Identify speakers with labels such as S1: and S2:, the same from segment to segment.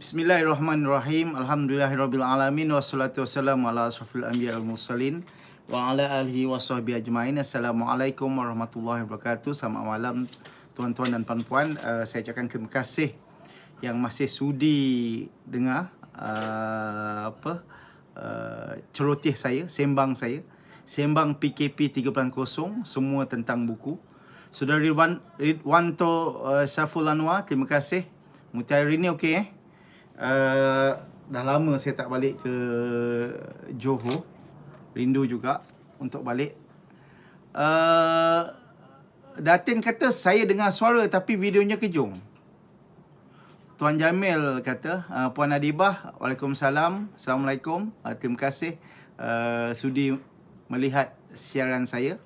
S1: Bismillahirrahmanirrahim. Alhamdulillahirrabbilalamin. Wassalatu wassalamu ala asrafil anbiya wal mursalin wa ala alihi wa sahbihi ajma'in. Assalamualaikum warahmatullahi wabarakatuh. Selamat malam tuan-tuan dan puan-puan. Saya ucapkan terima kasih yang masih sudi dengar celoteh saya, sembang PKP 3.0, semua tentang buku. Saudara Ridwanto Syaful Anwar, terima kasih. Mutiara ni okey dah lama saya tak balik ke Johor. Rindu juga untuk balik. Datin kata saya dengar suara tapi videonya kejung. Tuan Jamil kata, Puan Adibah, Waalaikumsalam, Assalamualaikum. Terima kasih sudi melihat siaran saya.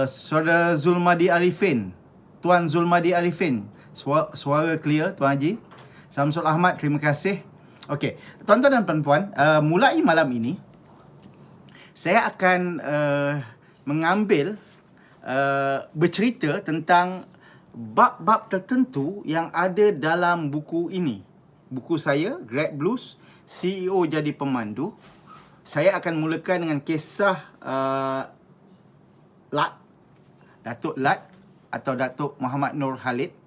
S1: Saudara Zulmadi Arifin, Tuan Zulmadi Arifin, suara clear Tuan Haji. Samsul Ahmad, terima kasih. Okey, tuan-tuan dan puan-puan, mulai malam ini saya akan mengambil bercerita tentang bab-bab tertentu yang ada dalam buku ini. Buku saya, Grab Blues, CEO Jadi Pemandu. Saya akan mulakan dengan kisah Datuk Lat atau Datuk Muhammad Nur Khalid.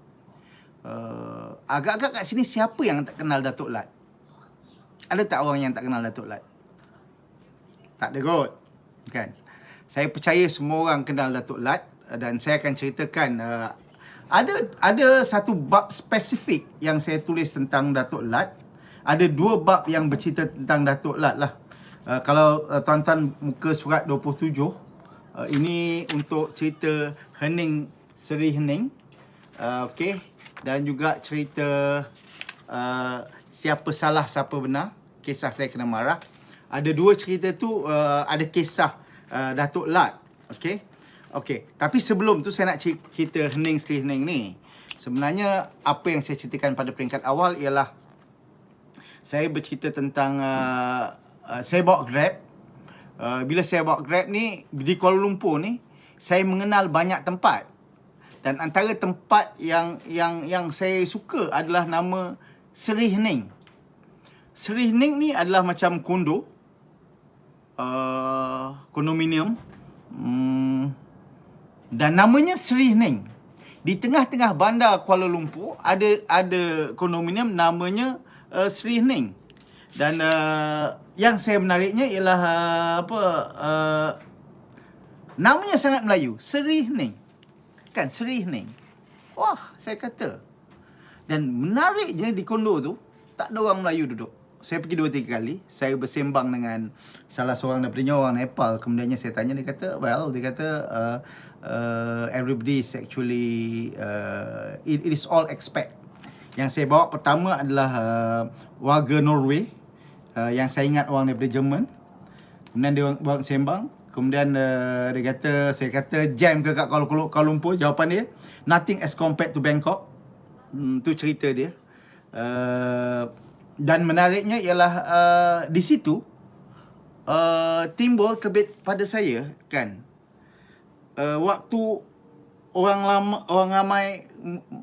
S1: Agak-agak kat sini siapa yang tak kenal Datuk Lat? Ada tak orang yang tak kenal Datuk Lat? Tak ada kot, kan? Saya percaya semua orang kenal Datuk Lat dan saya akan ceritakan ada satu bab spesifik yang saya tulis tentang Datuk Lat. Ada dua bab yang bercerita tentang Datuk Lat lah. Kalau tuan-tuan muka surat 27, ini untuk cerita Hening Seri Hening. Okey. Dan juga cerita siapa salah siapa benar, kisah saya kena marah. Ada dua cerita tu, ada kisah Datuk Lat. Okey. Tapi sebelum tu saya nak cerita Hening Seri Hening ni. Sebenarnya apa yang saya ceritakan pada peringkat awal ialah saya bercerita tentang saya bawa Grab. Bila saya bawa Grab ni di Kuala Lumpur ni, saya mengenal banyak tempat. Dan antara tempat yang saya suka adalah nama Seri Hening. Seri Hening ni adalah macam kondominium. Dan namanya Seri Hening. Di tengah-tengah bandar Kuala Lumpur ada kondominium namanya Seri Hening. Dan yang saya menariknya ialah namanya sangat Melayu, Seri Hening. Kan, Seri Hening. Wah, saya kata. Dan menariknya di kondo tu, tak ada orang Melayu duduk. Saya pergi 2-3 kali. Saya bersembang dengan salah seorang daripadanya, orang Nepal. Kemudiannya saya tanya, dia kata, everybody is actually, it is all expat. Yang saya bawa pertama adalah warga Norway. Yang saya ingat orang daripada Jerman. Kemudian dia bawa sembang. Kemudian dia kata, saya kata jam ke kat Kuala Lumpur? Jawapan dia, nothing as compared to Bangkok. Tu cerita dia. Dan menariknya ialah di situ timbul kebet pada saya, kan. Waktu orang ramai,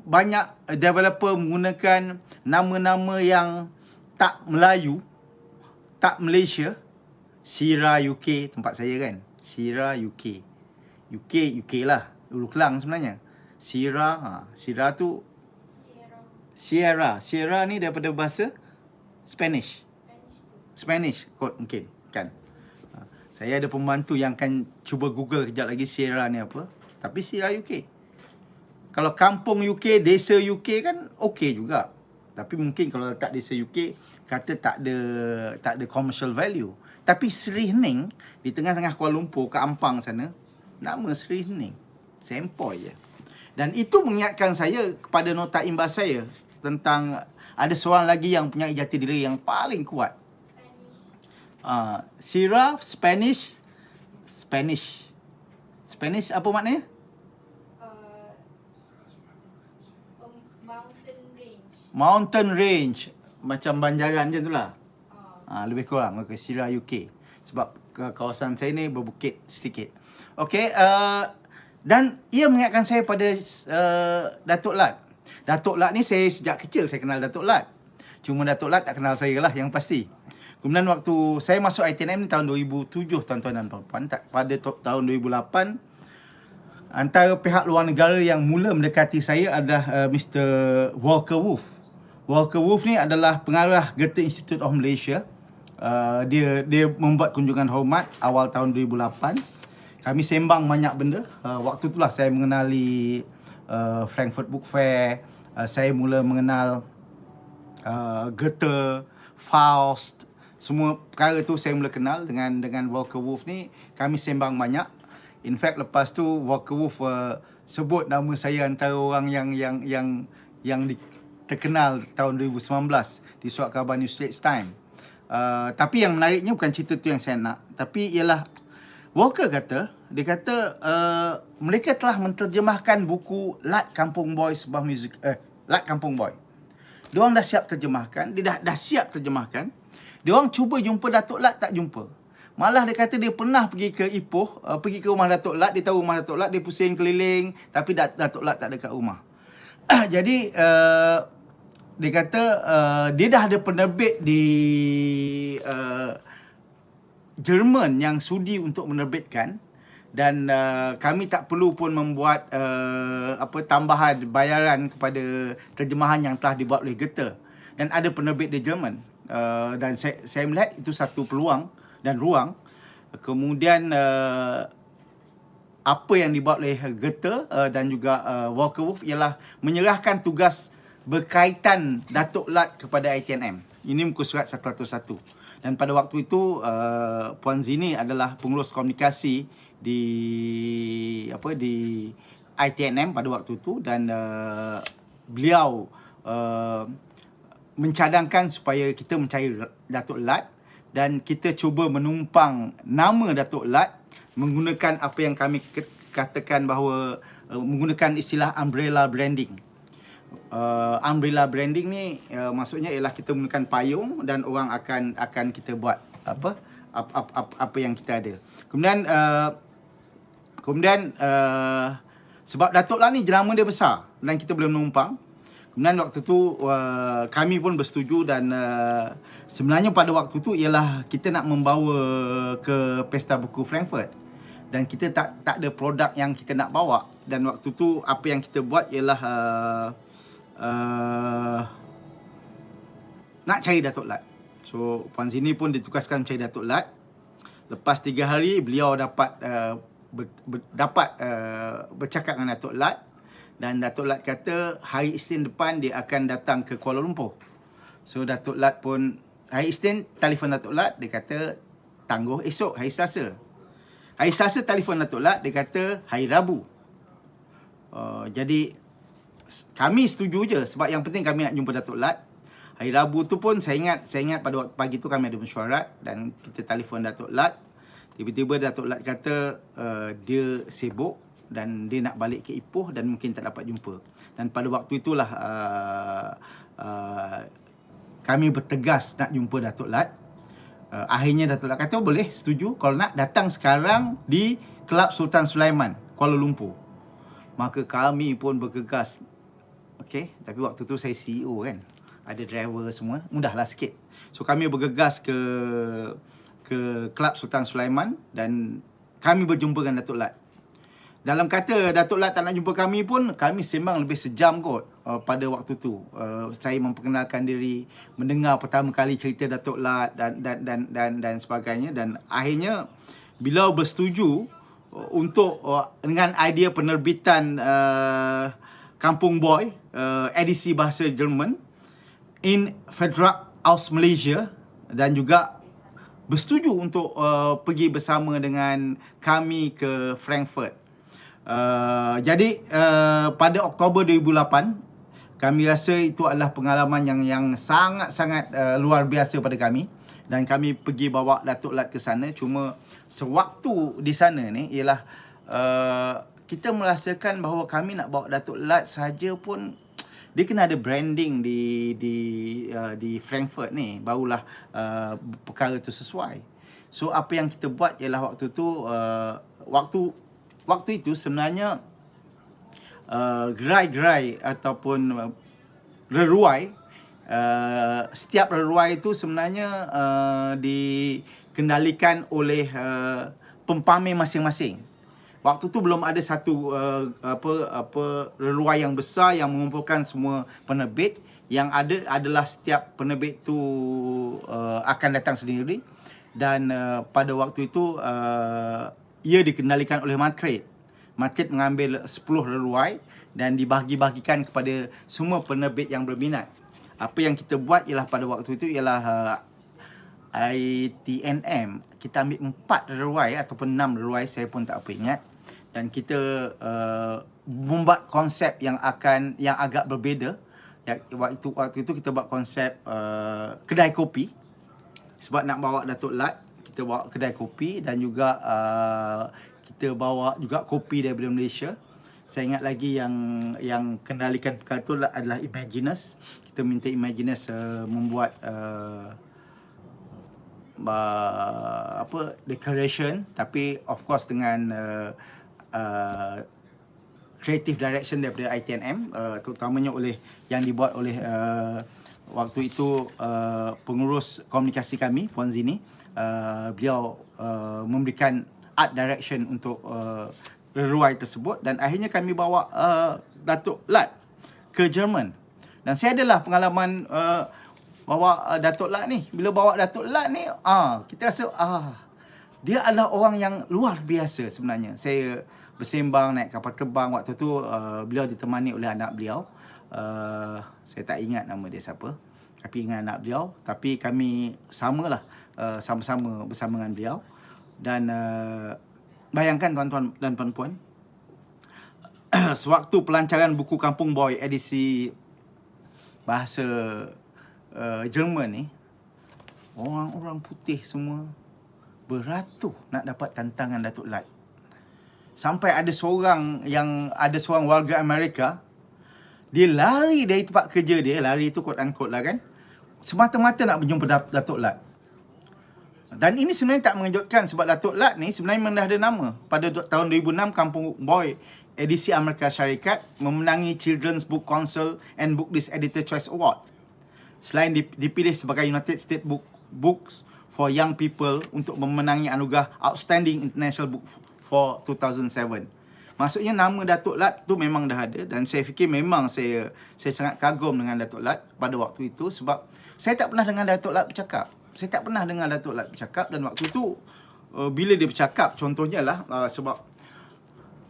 S1: banyak developer menggunakan nama-nama yang tak Melayu, tak Malaysia. Sira UK, tempat saya kan. Sira UK. UK lah. Ulu Kelang sebenarnya. Sira tu Sierra ni daripada bahasa Spanish kot mungkin kan. Saya ada pembantu yang akan cuba Google kejap lagi Sierra ni apa. Tapi Sira UK. Kalau kampung UK, desa UK kan okey juga. Tapi mungkin kalau letak desa UK, kata tak ada commercial value. Tapi Seri Hening di tengah-tengah Kuala Lumpur ke Ampang sana, nama Seri Hening. Sempoi je. Dan itu mengingatkan saya kepada nota imbas saya tentang ada seorang lagi yang punya jati diri yang paling kuat. Sira, Spanish apa maknanya? Mountain range. Macam Banjaran je tu lah. Lebih kurang. Okay, Sira UK. Sebab kawasan saya ni berbukit sedikit. Okay. Dan ia mengingatkan saya pada Datuk Lat. Datuk Lat ni saya sejak kecil saya kenal Datuk Lat. Cuma Datuk Lat tak kenal saya lah yang pasti. Kemudian waktu saya masuk ITNM ni tahun 2007 tuan-tuan dan puan-puan. Pada tahun 2008, antara pihak luar negara yang mula mendekati saya adalah Mr. Walker Wolf. Walker Wolf ni adalah pengarah Goethe Institute of Malaysia. Dia membuat kunjungan hormat awal tahun 2008. Kami sembang banyak benda. Waktu itulah saya mengenali Frankfurt Book Fair. Saya mula mengenal Goethe, Faust, semua perkara tu saya mula kenal dengan Walker Wolf ni. Kami sembang banyak. In fact lepas tu Walker Wolf sebut nama saya antara orang yang terkenal tahun 2019 di surat khabar New Straits Times. Tapi yang menariknya bukan cerita tu yang saya nak, tapi ialah Walker kata, dia kata mereka telah menterjemahkan buku Lat Kampung Boy, sebuah muzik Lat Kampung Boy. Diorang dah siap terjemahkan, dia dah siap terjemahkan. Diorang cuba jumpa Datuk Lat, tak jumpa. Malah dia kata dia pernah pergi ke Ipoh, pergi ke rumah Datuk Lat, dia tahu rumah Datuk Lat, dia pusing keliling, tapi Datuk Lat tak ada kat rumah. Jadi dia kata dia dah ada penerbit di Jerman yang sudi untuk menerbitkan, dan kami tak perlu pun membuat tambahan bayaran kepada terjemahan yang telah dibuat oleh Goethe, dan ada penerbit di Jerman. Dan saya melihat itu satu peluang dan ruang. Kemudian apa yang dibuat oleh Goethe dan juga Walker Wolf ialah menyerahkan tugas berkaitan Datuk Lat kepada ITNM. Ini muka surat 101. Dan pada waktu itu Puan Zini adalah pengurus komunikasi di ITNM pada waktu itu, dan beliau mencadangkan supaya kita mencari Datuk Lat, dan kita cuba menumpang nama Datuk Lat menggunakan apa yang kami katakan bahawa menggunakan istilah umbrella branding. Umbrella branding ni maksudnya ialah kita menggunakan payung dan orang akan kita buat apa yang kita ada. Kemudian sebab Datuk Lat ni jenama dia besar dan kita boleh menumpang. Kemudian waktu tu kami pun bersetuju, dan sebenarnya pada waktu tu ialah kita nak membawa ke Pesta Buku Frankfurt, dan kita tak ada produk yang kita nak bawa. Dan waktu tu apa yang kita buat ialah nak cari Datuk Lat. So Puan Zini pun ditugaskan mencari Datuk Lat. Lepas 3 hari beliau dapat bercakap dengan Datuk Lat, dan Datuk Lat kata hari Isnin depan dia akan datang ke Kuala Lumpur. So Datuk Lat pun hari Isnin telefon Datuk Lat, dia kata tangguh esok hari Selasa. Hari Selasa telefon Datuk Lat, dia kata hari Rabu. Jadi kami setuju je, sebab yang penting kami nak jumpa Datuk Lat. Hari Rabu tu pun saya ingat pada waktu pagi tu kami ada mesyuarat, dan kita telefon Datuk Lat. Tiba-tiba Datuk Lat kata dia sibuk dan dia nak balik ke Ipoh dan mungkin tak dapat jumpa. Dan pada waktu itulah kami bertegas nak jumpa Datuk Lat. Akhirnya Datuk Lat kata boleh, setuju, kalau nak datang sekarang di Kelab Sultan Sulaiman, Kuala Lumpur. Maka kami pun bergegas. Okey, tapi waktu tu saya CEO kan, ada driver semua, mudahlah sikit. So kami bergegas ke Kelab Sultan Sulaiman, dan kami berjumpa dengan Datuk Lat. Dalam kata Datuk Lat tak nak jumpa kami pun, kami sembang lebih sejam kot pada waktu tu. Saya memperkenalkan diri, mendengar pertama kali cerita Datuk Lat dan sebagainya, dan akhirnya beliau bersetuju untuk dengan idea penerbitan Kampung Boy edisi bahasa Jerman in Federal Aus Malaysia, dan juga bersetuju untuk pergi bersama dengan kami ke Frankfurt. Jadi pada Oktober 2008, kami rasa itu adalah pengalaman yang sangat-sangat luar biasa pada kami, dan kami pergi bawa Datuk Lat ke sana. Cuma sewaktu di sana ni ialah kita merasakan bahawa kami nak bawa Datuk Lat saja pun dia kena ada branding di Frankfurt ni, barulah perkara tu sesuai. So apa yang kita buat ialah waktu tu waktu itu sebenarnya gerai-gerai ataupun reruai Setiap leluai itu sebenarnya dikendalikan oleh pempamer masing-masing. Waktu tu belum ada satu leluai yang besar yang mengumpulkan semua penerbit. Yang ada adalah setiap penerbit tu akan datang sendiri, dan pada waktu itu ia dikendalikan oleh Market. Market mengambil 10 leluai dan dibahagi-bahagikan kepada semua penerbit yang berminat. Apa yang kita buat ialah pada waktu itu ialah ITNM, kita ambil 4 leluai ataupun 6 leluai, saya pun tak apa ingat, dan kita membuat konsep yang agak berbeza. Waktu itu kita buat konsep kedai kopi, sebab nak bawa Datuk Lat, kita bawa kedai kopi, dan juga kita bawa juga kopi daripada Malaysia. Saya ingat lagi yang kendalikan perkara itu adalah Imaginus. Kita minta Imaginus membuat decoration, tapi of course dengan creative direction daripada ITNM, terutamanya yang dibuat oleh waktu itu pengurus komunikasi kami, Puan Zini. Beliau memberikan art direction untuk leluai tersebut, dan akhirnya kami bawa Datuk Lat ke Jerman. Dan saya adalah pengalaman bawa Datuk Lat ni. Bila bawa Datuk Lat ni, kita rasa dia adalah orang yang luar biasa sebenarnya. Saya bersembang naik kapal terbang waktu tu, beliau ditemani oleh anak beliau. Saya tak ingat nama dia siapa, tapi ingat anak beliau. Tapi kami samalah, sama-sama bersama dengan beliau. Dan bayangkan tuan-tuan dan puan-puan, sewaktu pelancaran buku Kampung Boy edisi bahasa Jerman ni, orang-orang putih semua beratur nak dapat tantangan Datuk Lat. Sampai ada seorang warga Amerika, dia lari dari tempat kerja dia, lari itu quote unquote lah kan, semata-mata nak berjumpa Datuk Lat. Dan ini sebenarnya tak mengejutkan, sebab Datuk Lat ni sebenarnya memang dah ada nama. Pada tahun 2006, Kampung Boy edisi Amerika Syarikat memenangi Children's Book Council and Booklist Editor Choice Award. Selain dipilih sebagai United States Books for Young People untuk memenangi anugerah Outstanding International Book for 2007. Maksudnya nama Datuk Lat tu memang dah ada, dan saya fikir memang saya sangat kagum dengan Datuk Lat pada waktu itu, sebab saya tak pernah dengar Datuk Lat bercakap. Dan waktu tu bila dia bercakap, contohnya lah sebab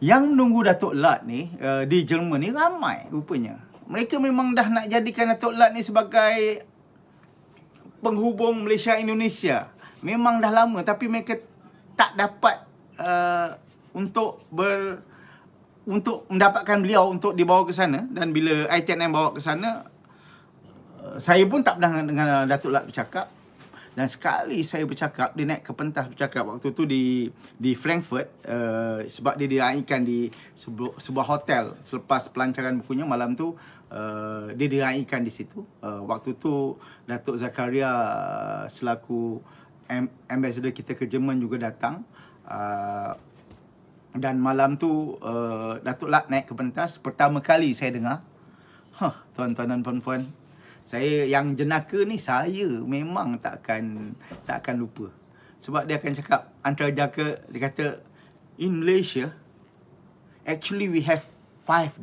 S1: yang menunggu Datuk Lat ni di Jerman ni ramai rupanya. Mereka memang dah nak jadikan Datuk Lat ni sebagai penghubung Malaysia-Indonesia. Memang dah lama, tapi mereka tak dapat untuk mendapatkan beliau untuk dibawa ke sana. Dan bila ITNM bawa ke sana, saya pun tak pernah dengar Datuk Lat bercakap. Dan sekali saya bercakap, dia naik ke pentas bercakap waktu tu di Frankfurt, sebab dia diraikan di sebuah hotel selepas pelancaran bukunya. Malam tu dia diraikan di situ. Waktu tu Datuk Zakaria selaku ambassador kita ke Jerman juga datang. Dan malam tu Datuk Lat naik ke pentas. Pertama kali saya dengar, tuan-tuan dan puan-puan, saya yang jenaka ni, saya memang takkan lupa. Sebab dia akan cakap antara jaka, dia kata, in Malaysia actually we have 8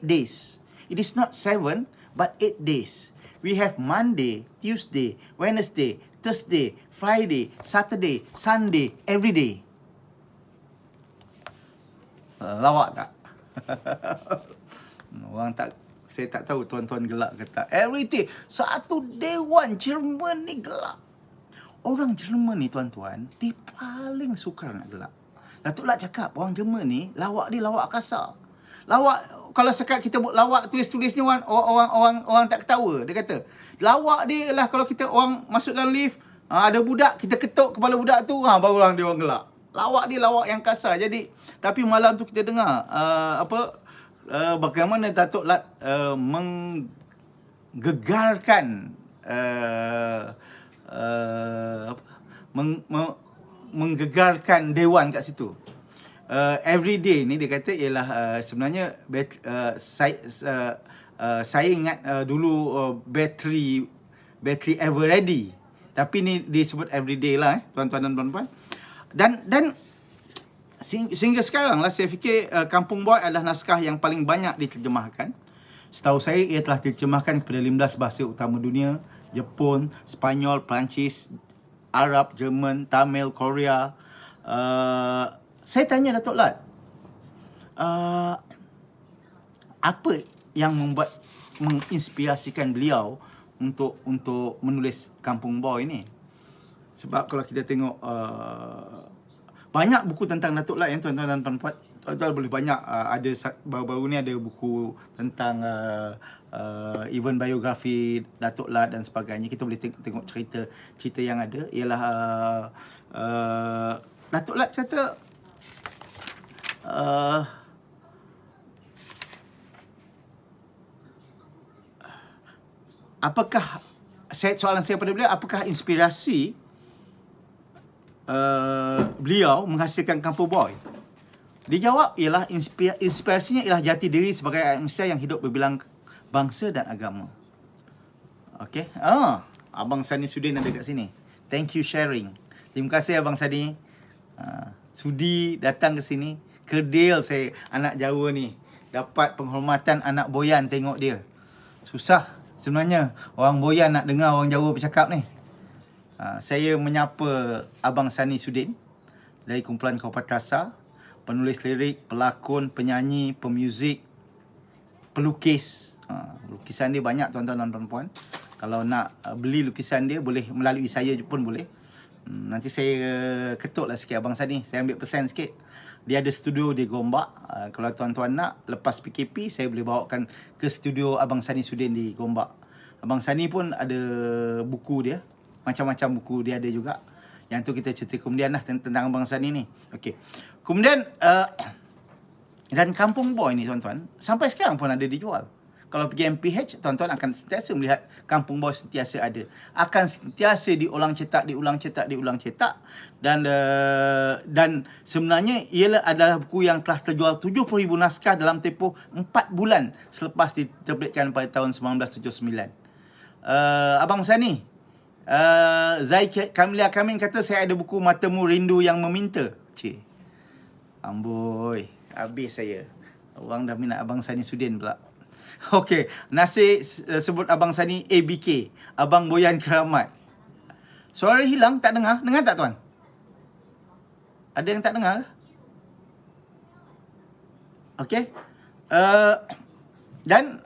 S1: days. It is not 7 but 8 days. We have Monday, Tuesday, Wednesday, Thursday, Friday, Saturday, Sunday, every day. Lawak tak? Saya tak tahu tuan-tuan gelak ke tak. Everything. Satu dewan Jerman ni gelak. Orang Jerman ni tuan-tuan, dia paling suka nak gelak. Datuk Lat cakap, orang Jerman ni lawak dia lawak kasar. Lawak, kalau sekat kita buat lawak tulis-tulis ni, orang tak ketawa. Dia kata, lawak dia lah kalau kita orang masuk dalam lift, ada budak, kita ketuk kepala budak tu, baru orang dia orang gelak. Lawak dia lawak yang kasar. Jadi, tapi malam tu kita dengar bagaimana Datuk Lat menggegarkan menggegarkan dewan kat situ. everyday ni dia kata ialah sebenarnya saya ingat dulu battery ever ready, tapi ni disebut everyday lah tuan-tuan dan puan-puan. Dan sehingga sekarang lah saya fikir Kampung Boy adalah naskah yang paling banyak diterjemahkan. Setahu saya ia telah diterjemahkan kepada 15 bahasa utama dunia: Jepun, Sepanyol, Perancis, Arab, Jerman, Tamil, Korea. Saya tanya Datuk Lat, apa yang menginspirasikan beliau untuk menulis Kampung Boy ni? Sebab kalau kita tengok banyak buku tentang Datuk Lat yang tuan-tuan dan puan-puan, tuan-tuan boleh banyak ada baru-baru ni ada buku tentang even biografi Datuk Lat dan sebagainya. Kita boleh tengok cerita yang ada ialah Datuk Lat kata apakah soalan saya pada beliau, apakah inspirasi beliau menghasilkan Kampung Boy? Dia jawab ialah inspirasinya ialah jati diri sebagai manusia yang hidup berbilang bangsa dan agama. Okey. Abang Sani Sudin ada kat sini. Thank you sharing. Terima kasih Abang Sani. Sudi datang ke sini. Kerdil saya anak Jawa ni. Dapat penghormatan anak Boyan tengok dia. Susah sebenarnya orang Boyan nak dengar orang Jawa bercakap ni. Saya menyapa Abang Sani Sudin dari kumpulan Kopatasa, penulis lirik, pelakon, penyanyi, pemuzik, pelukis. Lukisan dia banyak tuan-tuan dan puan-puan. Kalau nak beli lukisan dia boleh melalui saya pun boleh. Nanti saya ketuklah sikit Abang Sani, saya ambil pesan sikit. Dia ada studio di Gombak. Kalau tuan-tuan nak, lepas PKP saya boleh bawakan ke studio Abang Sani Sudin di Gombak. Abang Sani pun ada buku dia, macam-macam buku dia ada juga. Yang tu kita cerita kemudian lah tentang Abang Sani ni. Okey. Kemudian dan Kampung Boy ni tuan-tuan, sampai sekarang pun ada dijual. Kalau pergi MPH, tuan-tuan akan sentiasa melihat Kampung Boy sentiasa ada. Akan sentiasa diulang cetak. Dan sebenarnya ia adalah buku yang telah terjual 70,000 naskah dalam tempoh 4 bulan selepas diterbitkan pada tahun 1979. Abang Sani, Zai Kamilia Kamin kata saya ada buku Matamu Rindu Yang Meminta. Cik, amboi, habis saya. Orang dah minat Abang Sani Sudin pula. Okey, Nasir sebut Abang Sani ABK, Abang Boyan Keramat. Suara hilang, tak dengar? Dengar tak tuan? Ada yang tak dengar? Okey. Dan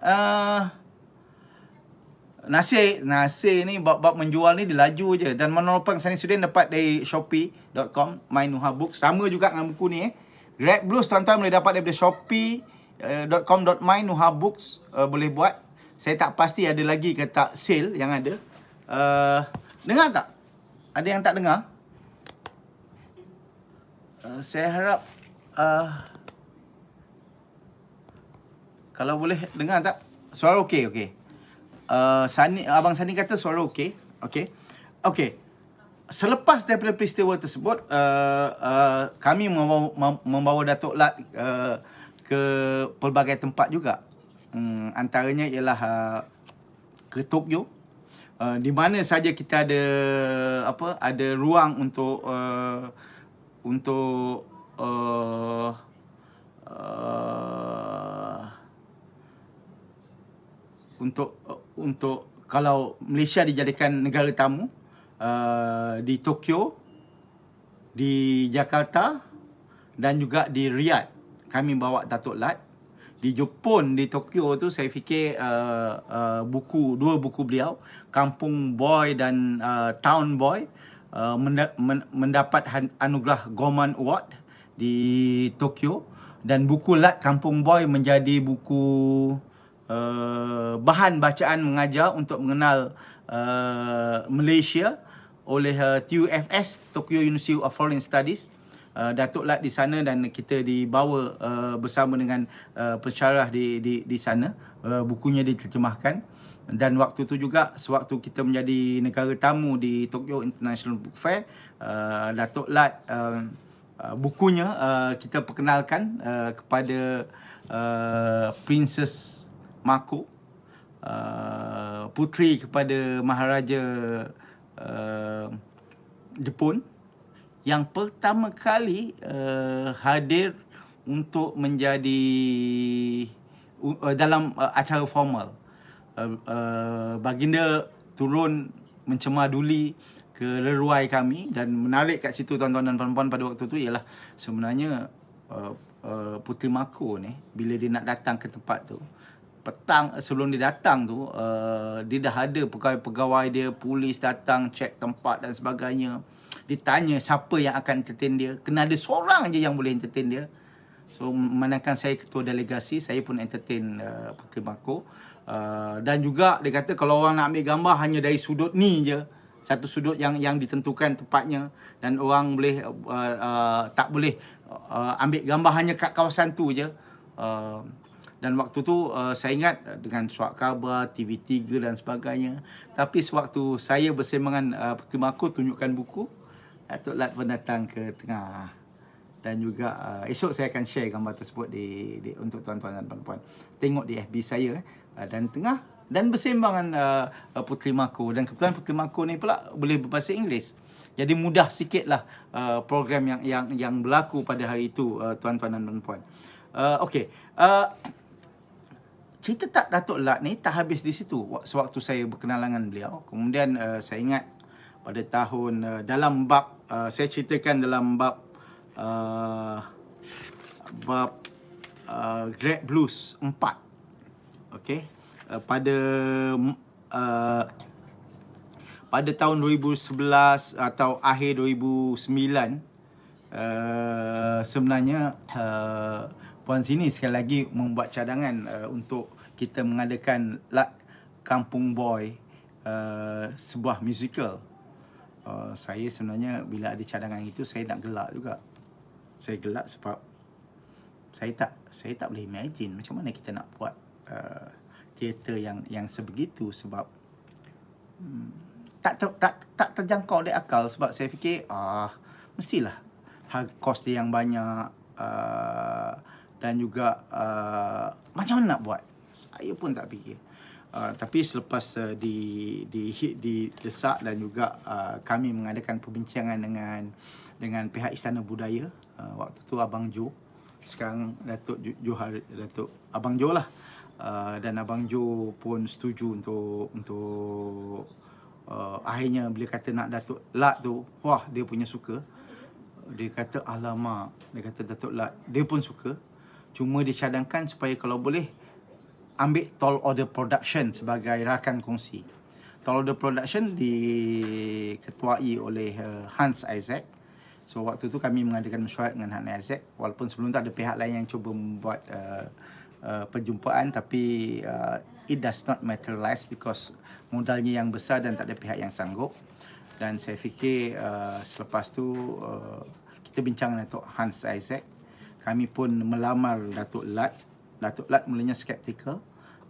S1: Nasir ni bab menjual ni dia laju je. Dan Monopang Sani Sudin dapat dari shopee.com, Mainuha Books. Sama juga dengan buku ni. Red Blues tuan-tuan boleh dapat daripada shopee.com.my Nuha Books, boleh buat. Saya tak pasti ada lagi ke tak sale yang ada. Dengar tak? Ada yang tak dengar? Saya harap kalau boleh dengar tak? Suara okey. Abang Sani kata suara okey. Okey. Selepas daripada peristiwa tersebut, kami membawa Datuk Lat ke pelbagai tempat juga. Antaranya ialah ke Tokyo, di mana saja kita ada ruang untuk kalau Malaysia dijadikan negara tamu, di Tokyo, di Jakarta dan juga di Riyadh kami bawa Datuk Lat. Di Jepun, di Tokyo tu saya fikir dua buku beliau, Kampung Boy dan Town Boy, mendapat anugerah Goman Award di Tokyo. Dan buku Lat Kampung Boy menjadi buku bahan bacaan mengajar untuk mengenal Malaysia oleh TUFS, Tokyo University of Foreign Studies. Datuk Lat di sana dan kita dibawa bersama dengan pensyarah di sana. Bukunya diterjemahkan. Dan waktu tu juga, sewaktu kita menjadi negara tamu di Tokyo International Book Fair, Datuk Lat bukunya kita perkenalkan kepada Princess Mako, puteri kepada Maharaja Jepun yang pertama kali hadir untuk menjadi dalam acara formal. Baginda turun mencemaduli ke leruai kami, dan menarik kat situ tuan-tuan dan puan-puan pada waktu tu ialah sebenarnya Puteri Mako ni bila dia nak datang ke tempat tu, petang sebelum dia datang tu dia dah ada pegawai-pegawai dia, polis datang cek tempat dan sebagainya. Ditanya siapa yang akan entertain dia, kena ada seorang je yang boleh entertain dia. So manakala saya ketua delegasi, saya pun entertain Puteri Mako. Dan juga dia kata kalau orang nak ambil gambar hanya dari sudut ni je, satu sudut yang ditentukan tempatnya, dan orang boleh tak boleh ambil gambar hanya kat kawasan tu je. Dan waktu tu saya ingat dengan surat khabar, TV3 dan sebagainya. Tapi sewaktu saya bersemangan Puteri Mako tunjukkan buku, Datuk Lat pun datang ke tengah. Dan juga esok saya akan share gambar tersebut untuk tuan-tuan dan puan-puan. Tengok di FB saya dan tengah dan bersembangan Puteri Mako. Dan kebetulan Puteri Mako ni pula boleh berbahasa Inggeris. Jadi mudah sikitlah program yang berlaku pada hari itu, tuan-tuan dan puan-puan. Okey. Cerita tak Datuk Lat ni tak habis di situ. Sewaktu saya berkenalan dengan beliau, kemudian saya ingat pada tahun dalam bab saya ceritakan dalam bab Great Blues 4. Okey. Pada tahun 2011 atau akhir 2009 sebenarnya Puan Zini sekali lagi membuat cadangan untuk kita mengadakan Lat Kampung Boy, sebuah musical. Saya sebenarnya bila ada cadangan itu saya nak gelak juga. Saya gelak sebab saya tak boleh imagine macam mana kita nak buat teater yang sebegitu, sebab tak terjangkau oleh akal. Sebab saya fikir mestilah kos dia yang banyak, dan juga macam mana nak buat, saya pun tak fikir. Tapi selepas didesak dan juga kami mengadakan perbincangan dengan pihak Istana Budaya, waktu tu Abang Jo, sekarang Datuk Abang Jo lah, dan Abang Jo pun setuju untuk akhirnya bila kata nak Datuk Lat tu, wah dia punya suka. Dia kata alamak, dia kata Datuk Lat dia pun suka, cuma dicadangkan supaya kalau boleh ambil Tall Order Production sebagai rakan kongsi. Tall Order Production diketuai oleh Hans Isaac. So waktu tu kami mengadakan mesyuarat dengan Hans Isaac, walaupun sebelum tu ada pihak lain yang cuba membuat perjumpaan, tapi it does not materialize because modalnya yang besar dan tak ada pihak yang sanggup. Dan saya fikir selepas tu kita bincang dengan Datuk Hans Isaac, kami pun melamar Datuk Lat. Datuk Lat mulanya skeptikal,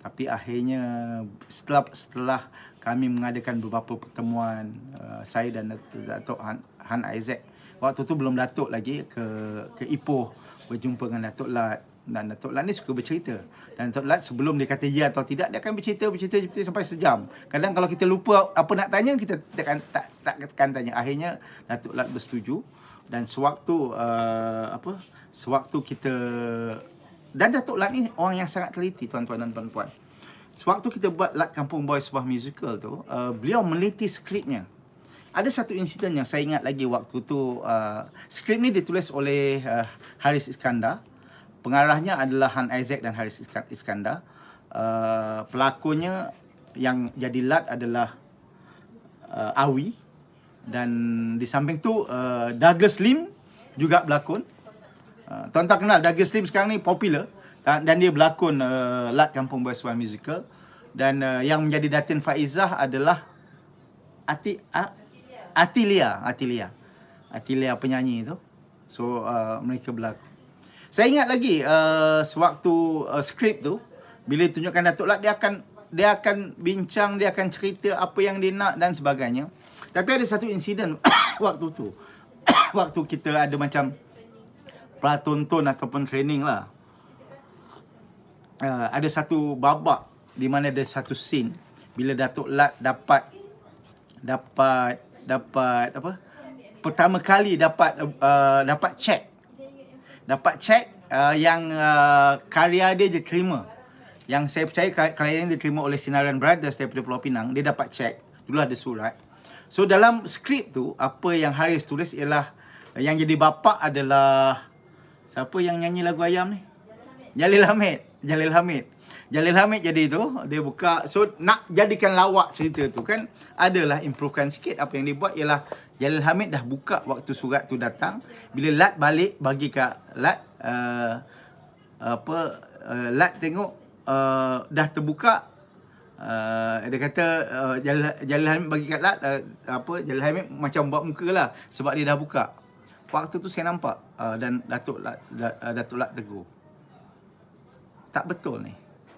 S1: tapi akhirnya setelah kami mengadakan beberapa pertemuan, saya dan Datuk Han Isaac, waktu tu belum Datuk lagi, ke Ipoh berjumpa dengan Datuk Lat. Dan Datuk Lat ni suka bercerita. Dan Datuk Lat sebelum dia kata ya atau tidak, dia akan bercerita sampai sejam. Kadang kalau kita lupa apa nak tanya, kita tak akan tanya. Akhirnya Datuk Lat bersetuju. Dan sewaktu kita, dan Datuk Lat ni orang yang sangat teliti, tuan-tuan dan puan-puan. Sewaktu kita buat Lat Kampung Boy sebuah musical tu, beliau meneliti skripnya. Ada satu insiden yang saya ingat lagi waktu tu. Skrip ni ditulis oleh Haris Iskandar. Pengarahnya adalah Han Isaac dan Haris Iskandar. Pelakonnya yang jadi Lat adalah Awi. Dan di samping tu Douglas Lim juga berlakon. Tuan-tuan kenal Douglas Lim sekarang ni popular, dan dia berlakon Lat Kampung Boy sebuah musical. Dan yang menjadi Datin Faizah adalah Atilia penyanyi tu. So mereka berlakon. Saya ingat lagi sewaktu skrip tu, bila tunjukkan Datuk Lat, dia akan bincang, dia akan cerita apa yang dia nak dan sebagainya. Tapi ada satu insiden waktu tu. Waktu kita ada macam pratonton ataupun training lah. Ada satu babak di mana ada satu scene bila Datuk Lat dapat apa? Pertama kali dapat check yang karya dia diterima. Yang saya percaya karya yang diterima oleh Sinaran Brothers daripada Pulau Pinang, dia dapat check. Dulu ada surat. So dalam skrip tu, apa yang Haris tulis ialah yang jadi bapa adalah siapa yang nyanyi lagu Ayam ni? Jalil Hamid jadi tu, dia buka. So nak jadikan lawak cerita tu kan, adalah improvekan sikit. Apa yang dia buat ialah Jalil Hamid dah buka waktu surat tu datang. Bila Lat balik bagi kat Lat, Lat tengok dah terbuka. Dia kata Jalil Hamid bagi kat Lat, Jalil Hamid macam buat muka lah sebab dia dah buka. Waktu tu saya nampak dan Datuk Lat tegur. Tak betul ni.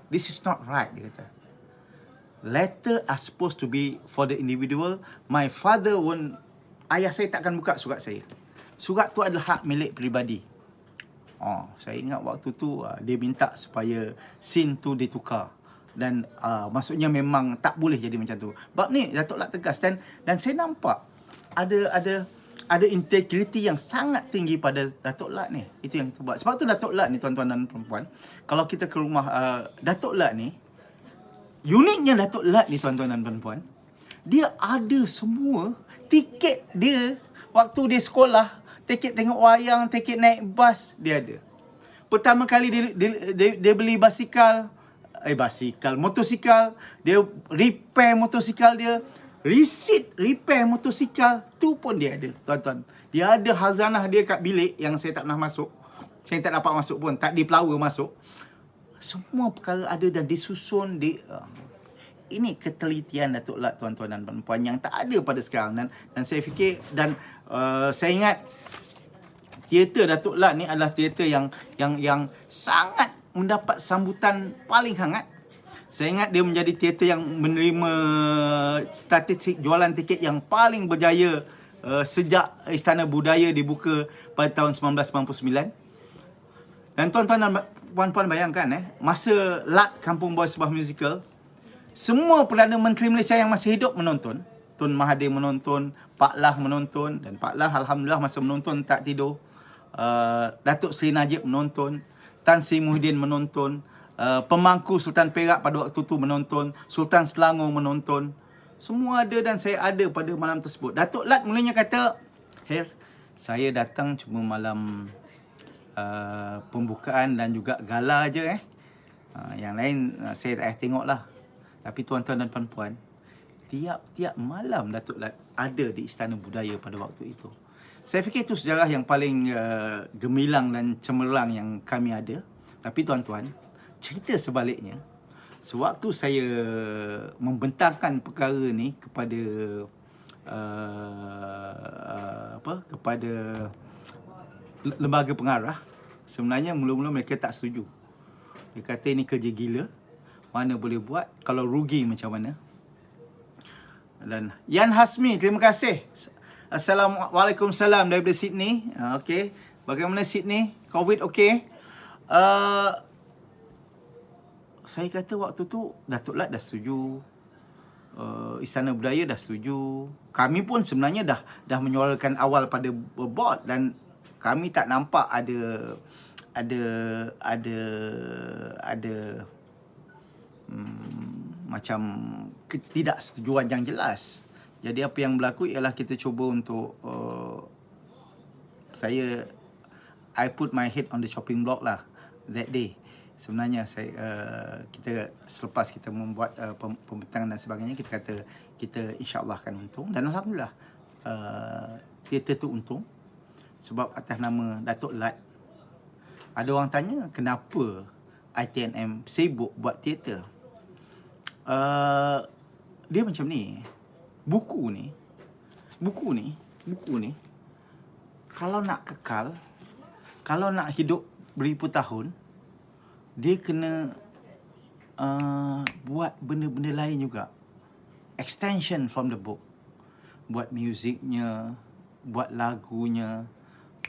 S1: This is not right, dia kata. Letter are supposed to be for the individual. My father ayah saya takkan buka surat saya. Surat tu adalah hak milik peribadi. Saya ingat waktu tu dia minta supaya scene tu ditukar. Dan maksudnya memang tak boleh jadi macam tu. Bab ni Datuk Lat tegas dan saya nampak ada integriti yang sangat tinggi pada Datuk Lat ni. Itu yang kita buat. Sebab tu Datuk Lat ni, tuan-tuan dan perempuan, kalau kita ke rumah Datuk Lat ni, uniknya Datuk Lat ni, tuan-tuan dan perempuan, dia ada semua tiket dia waktu dia sekolah, tiket tengok wayang, tiket naik bas, dia ada. Pertama kali dia beli motosikal, dia repair motosikal dia. Resit repair motosikal tu pun dia ada, tuan-tuan. Dia ada hazanah dia kat bilik yang saya tak pernah masuk. Saya tak dapat masuk pun, tak di-flower masuk. Semua perkara ada dan disusun ini ketelitian Datuk Lat, tuan-tuan dan puan-puan, yang tak ada pada sekarang. Dan saya fikir saya ingat teater Datuk Lat ni adalah teater yang sangat mendapat sambutan paling hangat. Saya ingat dia menjadi teater yang menerima statistik jualan tiket yang paling berjaya sejak Istana Budaya dibuka pada tahun 1999. Dan tuan-tuan dan puan-puan bayangkan, masa Lat Kampung Boy sebuah musical, semua Perdana Menteri Malaysia yang masih hidup menonton. Tun Mahathir menonton, Pak Lah menonton, dan Pak Lah alhamdulillah masa menonton tak tidur. Datuk Seri Najib menonton, Tan Sri Muhyiddin menonton, pemangku Sultan Perak pada waktu tu menonton, Sultan Selangor menonton. Semua ada dan saya ada pada malam tersebut. Datuk Lat mulanya kata, "Her, saya datang cuma malam pembukaan dan juga gala je yang lain saya tak tengok lah." Tapi tuan-tuan dan puan-puan, tiap-tiap malam Datuk Lat ada di Istana Budaya pada waktu itu. Saya fikir itu sejarah yang paling gemilang dan cemerlang yang kami ada. Tapi tuan-tuan, cerita sebaliknya, sewaktu saya membentangkan perkara ni kepada kepada lembaga pengarah, sebenarnya mula-mula mereka tak setuju. Dia kata ini kerja gila, mana boleh buat, kalau rugi macam mana. Dan Yan Hasmi, terima kasih. Assalamualaikum salam daripada Sydney. Okey, bagaimana Sydney? COVID okey? Saya kata waktu tu Datuk Lat dah setuju, Istana Budaya dah setuju. Kami pun sebenarnya dah menyuarakan awal pada board dan kami tak nampak ada macam ketidaksetujuan yang jelas. Jadi apa yang berlaku ialah kita cuba untuk I put my head on the chopping block lah that day. Sebenarnya kita selepas kita membuat pembentangan dan sebagainya, kita kata kita insya-Allah akan untung dan alhamdulillah teater tu untung sebab atas nama Datuk Lat. Ada orang tanya kenapa ITNM sibuk buat teater. Dia macam ni. Buku ni kalau nak kekal, kalau nak hidup beribu tahun, dia kena buat benda-benda lain juga. Extension from the book. Buat muziknya, buat lagunya,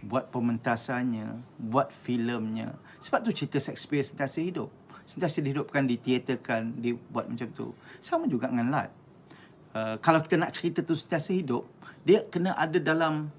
S1: buat pementasannya, buat filmnya. Sebab tu cerita Shakespeare sentiasa hidup. Sentiasa dihidupkan, diteaterkan, dibuat macam tu. Sama juga dengan Lat. Kalau kita nak cerita tu sentiasa hidup, dia kena ada dalam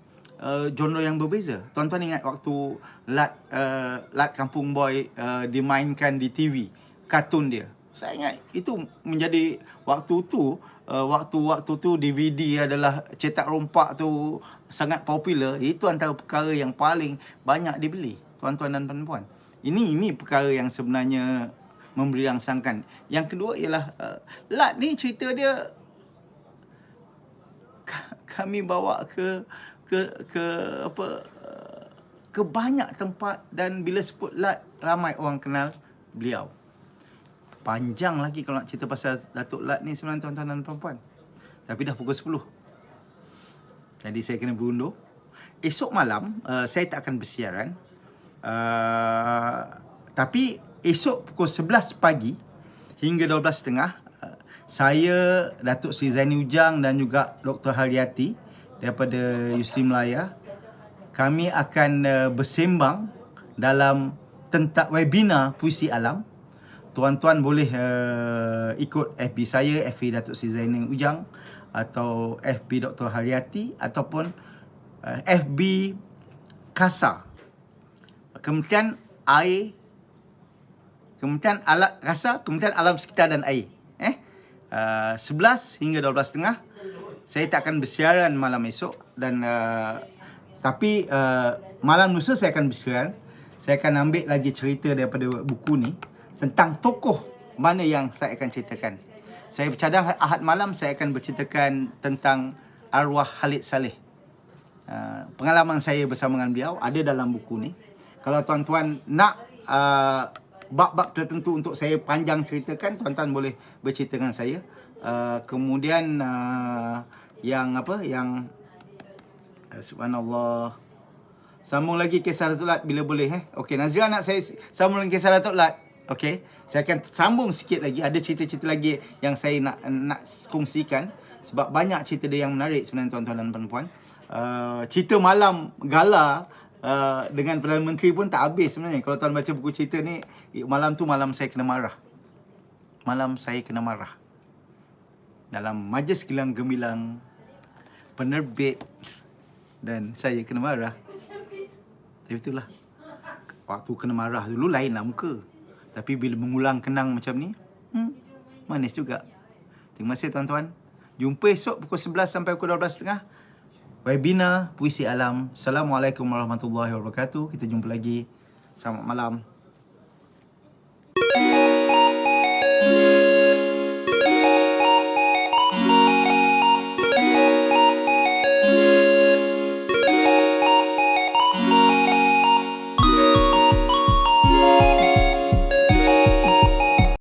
S1: genre yang berbeza. Tuan-tuan ingat waktu Lat Kampung Boy dimainkan di TV, kartun dia. Saya ingat itu menjadi waktu tu DVD adalah cetak rompak tu sangat popular. Itu antara perkara yang paling banyak dibeli, tuan-tuan dan puan-puan. Ini perkara yang sebenarnya memberi rangsangan. Yang kedua ialah Lat ni cerita dia kami bawa ke banyak tempat, dan bila sebut Lat ramai orang kenal beliau. Panjang lagi kalau nak cerita pasal Datuk Lat ni sebenarnya, tuan-tuan dan puan-puan. Tapi dah pukul 10. Jadi saya kena berundur. Esok malam saya tak akan bersiaran. Tapi esok pukul 11 pagi hingga 12.30, saya, Datuk Seri Zaini Ujang dan juga Dr. Haryati daripada UC Melaya, kami akan bersembang dalam tentang webinar Puisi Alam. Tuan-tuan boleh ikut FB saya, FB Datuk Seri Zaini Ujang, atau FB Dr. Haryati, ataupun FB KASA, Kementerian Air, Kementerian Alam Sekitar dan Air. 11 hingga 12.30. Saya tak akan bersiaran malam esok, dan tapi malam lusa saya akan bersiaran. Saya akan ambil lagi cerita daripada buku ni tentang tokoh mana yang saya akan ceritakan. Saya bercadang Ahad malam saya akan berceritakan tentang arwah Khalid Saleh. Pengalaman saya bersama dengan beliau ada dalam buku ni. Kalau tuan-tuan nak bab-bab tertentu untuk saya panjang ceritakan, tuan-tuan boleh bercerita dengan saya. Kemudian yang subhanallah, sambung lagi kisah Datuk Lat bila boleh. Okey, Nazira nak saya sambung lagi kisah Datuk Lat. Okey, saya akan sambung sikit lagi. Ada cerita-cerita lagi yang saya nak kongsikan, sebab banyak cerita dia yang menarik sebenarnya, tuan-tuan dan puan-puan. Cerita malam gala dengan Perdana Menteri pun tak habis sebenarnya. Kalau tuan baca buku cerita ni, malam tu malam saya kena marah. Malam saya kena marah. Dalam majlis Gilang Gemilang, penerbit, dan saya kena marah. Tapi itulah, waktu kena marah dulu lainlah muka. Tapi bila mengulang kenang macam ni, manis juga. Terima kasih tuan-tuan. Jumpa esok pukul 11 sampai pukul 12.30. Webinar Puisi Alam. Assalamualaikum warahmatullahi wabarakatuh. Kita jumpa lagi. Selamat malam.